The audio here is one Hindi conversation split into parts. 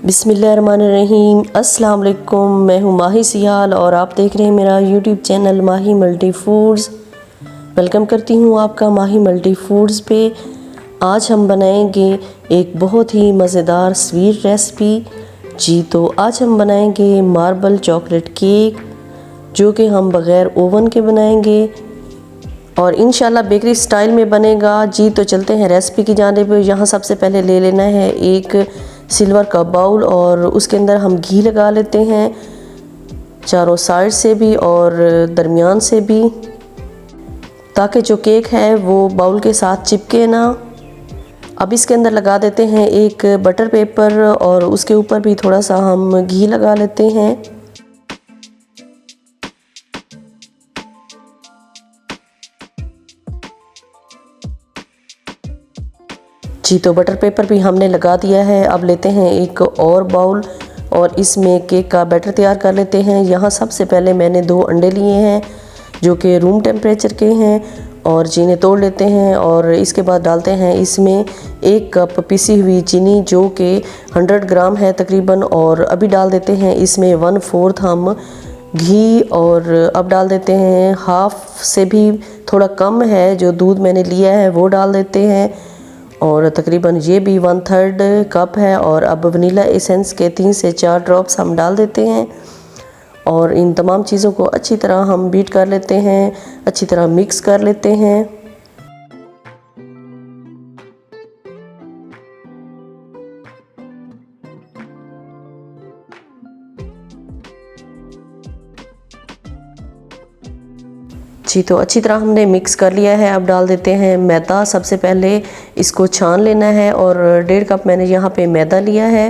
बिस्मिल्लाहिर्रहमानिर्रहीम। अस्सलाम वालेकुम। मैं हूँ माही सियाल और आप देख रहे हैं मेरा यूट्यूब चैनल माही मल्टी फूड्स। वेलकम करती हूँ आपका माही मल्टी फूड्स पे। आज हम बनाएंगे एक बहुत ही मज़ेदार स्वीट रेसिपी। जी तो आज हम बनाएंगे मार्बल चॉकलेट केक, जो कि हम बग़ैर ओवन के बनाएंगे और इंशाल्लाह बेकरी स्टाइल में बनेगा। जी तो चलते हैं रेसिपी की जानिब। यहाँ सबसे पहले ले लेना है एक सिल्वर का बाउल और उसके अंदर हम घी लगा लेते हैं, चारों साइड से भी और दरमियान से भी, ताकि जो केक है वो बाउल के साथ चिपके ना। अब इसके अंदर लगा देते हैं एक बटर पेपर और उसके ऊपर भी थोड़ा सा हम घी लगा लेते हैं। जी तो बटर पेपर भी हमने लगा दिया है। अब लेते हैं एक और बाउल और इसमें केक का बैटर तैयार कर लेते हैं। यहाँ सबसे पहले मैंने 2 अंडे लिए हैं जो कि रूम टेम्परेचर के हैं और जिन्हें तोड़ लेते हैं और इसके बाद डालते हैं इसमें 1 कप पिसी हुई चीनी जो कि 100 ग्राम है तकरीबन। और अभी डाल देते हैं इसमें 1/4 हम घी और अब डाल देते हैं हाफ से भी थोड़ा कम है जो दूध मैंने लिया है वो डाल देते हैं और तकरीबन ये भी 1/3 कप है। और अब वनीला एसेंस के 3 से 4 ड्रॉप्स हम डाल देते हैं और इन तमाम चीज़ों को अच्छी तरह हम बीट कर लेते हैं, अच्छी तरह मिक्स कर लेते हैं। जी तो अच्छी तरह हमने मिक्स कर लिया है। अब डाल देते हैं मैदा। सबसे पहले इसको छान लेना है और 1.5 कप मैंने यहाँ पे मैदा लिया है।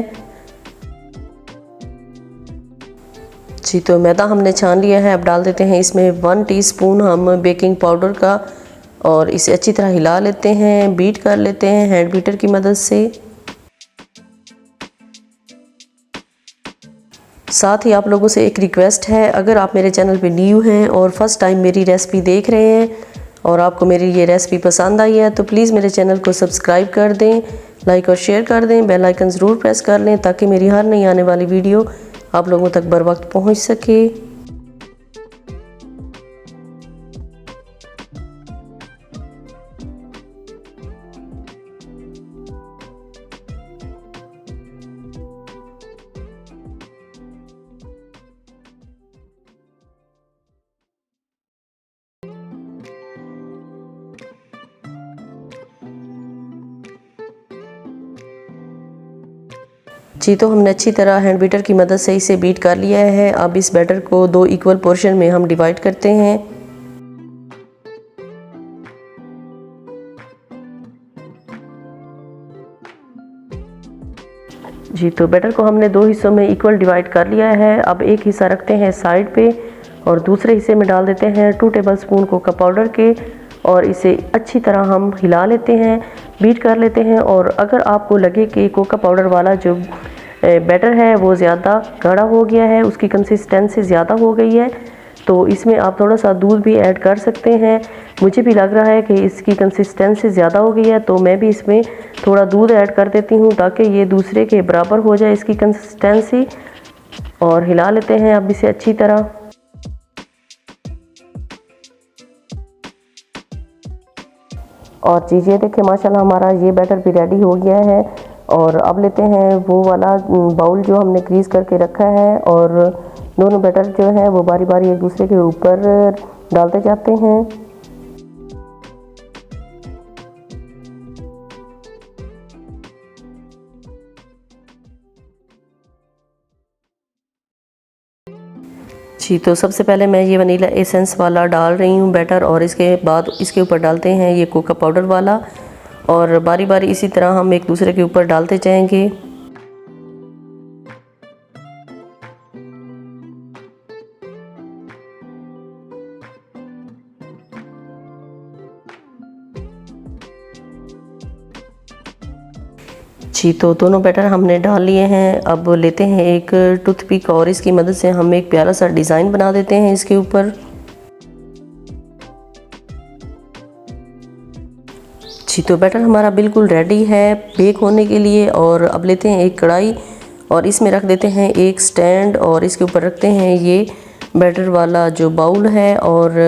जी तो मैदा हमने छान लिया है। अब डाल देते हैं इसमें 1 टीस्पून हम बेकिंग पाउडर का और इसे अच्छी तरह हिला लेते हैं, बीट कर लेते हैं हैंड बीटर की मदद से। साथ ही आप लोगों से एक रिक्वेस्ट है, अगर आप मेरे चैनल पे न्यू हैं और फर्स्ट टाइम मेरी रेसिपी देख रहे हैं और आपको मेरी ये रेसिपी पसंद आई है तो प्लीज़ मेरे चैनल को सब्सक्राइब कर दें, लाइक और शेयर कर दें, बेल आइकन ज़रूर प्रेस कर लें ताकि मेरी हर नई आने वाली वीडियो आप लोगों तक बर वक्त पहुँच सके। जी तो हमने अच्छी तरह हैंड बीटर की मदद से इसे बीट कर लिया है। अब इस बैटर को 2 इक्वल पोर्शन में हम डिवाइड करते हैं। जी तो बैटर को हमने 2 हिस्सों में इक्वल डिवाइड कर लिया है। अब एक हिस्सा रखते हैं साइड पे और दूसरे हिस्से में डाल देते हैं 2 टेबलस्पून कोका पाउडर के और इसे अच्छी तरह हम हिला लेते हैं, बीट कर लेते हैं। और अगर आपको लगे कि कोका पाउडर वाला जो बैटर है वो ज़्यादा गाढ़ा हो गया है, उसकी कंसिस्टेंसी ज़्यादा हो गई है, तो इसमें आप थोड़ा सा दूध भी ऐड कर सकते हैं। मुझे भी लग रहा है कि इसकी कंसिस्टेंसी ज़्यादा हो गई है तो मैं भी इसमें थोड़ा दूध ऐड कर देती हूँ ताकि ये दूसरे के बराबर हो जाए इसकी कंसिस्टेंसी। और हिला लेते हैं अब इसे अच्छी तरह। और जी ये देखिए माशाल्लाह हमारा ये बैटर भी रेडी हो गया है। और अब लेते हैं वो वाला बाउल जो हमने ग्रीस करके रखा है और दोनों बैटर जो है वो बारी बारी एक दूसरे के ऊपर डालते जाते हैं। जी तो सबसे पहले मैं ये वनीला एसेंस वाला डाल रही हूँ बैटर और इसके बाद इसके ऊपर डालते हैं ये कोका पाउडर वाला और बारी बारी इसी तरह हम एक दूसरे के ऊपर डालते जाएंगे। जी तो दोनों बैटर हमने डाल लिए हैं। अब लेते हैं एक टूथपिक और इसकी मदद से हम एक प्यारा सा डिज़ाइन बना देते हैं इसके ऊपर। जी तो बैटर हमारा बिल्कुल रेडी है बेक होने के लिए। और अब लेते हैं एक कढ़ाई और इसमें रख देते हैं एक स्टैंड और इसके ऊपर रखते हैं ये बैटर वाला जो बाउल है और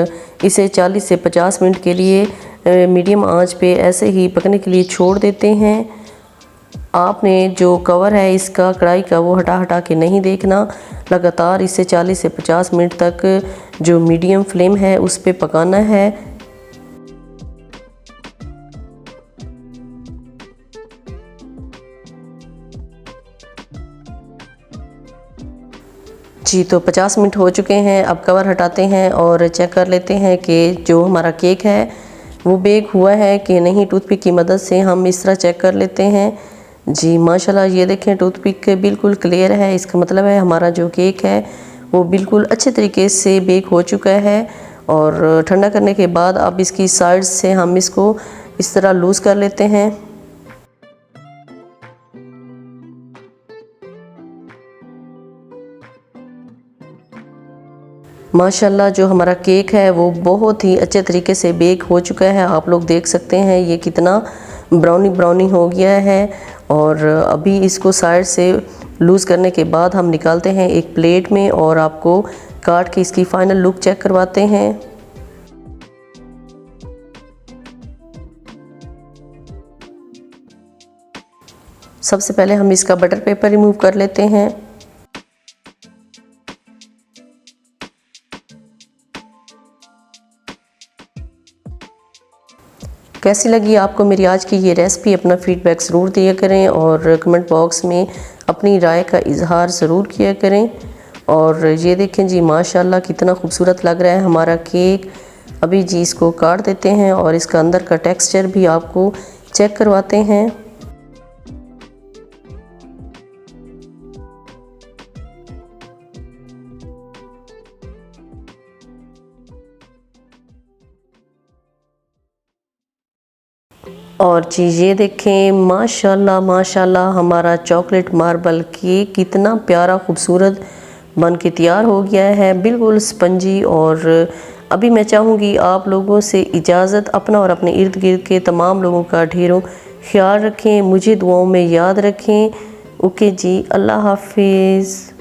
इसे 40 से 50 मिनट के लिए मीडियम आंच पे ऐसे ही पकने के लिए छोड़ देते हैं। आपने जो कवर है इसका कढ़ाई का वो हटा के नहीं देखना, लगातार इसे 40 से 50 मिनट तक जो मीडियम फ्लेम है उस पे पकाना है। जी तो 50 मिनट हो चुके हैं। अब कवर हटाते हैं और चेक कर लेते हैं कि जो हमारा केक है वो बेक हुआ है कि नहीं। टूथपिक की मदद से हम इस तरह चेक कर लेते हैं। जी माशाल्लाह ये देखें टूथपिक बिल्कुल क्लियर है, इसका मतलब है हमारा जो केक है वो बिल्कुल अच्छे तरीके से बेक हो चुका है। और ठंडा करने के बाद अब इसकी साइड्स से हम इसको इस तरह लूज़ कर लेते हैं। माशाल्लाह जो हमारा केक है वो बहुत ही अच्छे तरीके से बेक हो चुका है। आप लोग देख सकते हैं ये कितना ब्राउनी हो गया है। और अभी इसको साइड से लूज़ करने के बाद हम निकालते हैं एक प्लेट में और आपको काट के इसकी फ़ाइनल लुक चेक करवाते हैं। सबसे पहले हम इसका बटर पेपर रिमूव कर लेते हैं। कैसी लगी आपको मेरी आज की ये रेसिपी, अपना फीडबैक ज़रूर दिया करें और कमेंट बॉक्स में अपनी राय का इजहार ज़रूर किया करें। और ये देखें जी माशाल्लाह कितना खूबसूरत लग रहा है हमारा केक। अभी जी इसको काट देते हैं और इसका अंदर का टेक्सचर भी आपको चेक करवाते हैं। और जी ये देखें माशाल्लाह माशाल्लाह हमारा चॉकलेट मार्बल केक कितना प्यारा खूबसूरत बन के तैयार हो गया है, बिल्कुल स्पंजी। और अभी मैं चाहूँगी आप लोगों से इजाज़त, अपना और अपने इर्द गिर्द के तमाम लोगों का ढेरों ख्याल रखें, मुझे दुआओं में याद रखें। ओके जी, अल्लाह हाफिज़।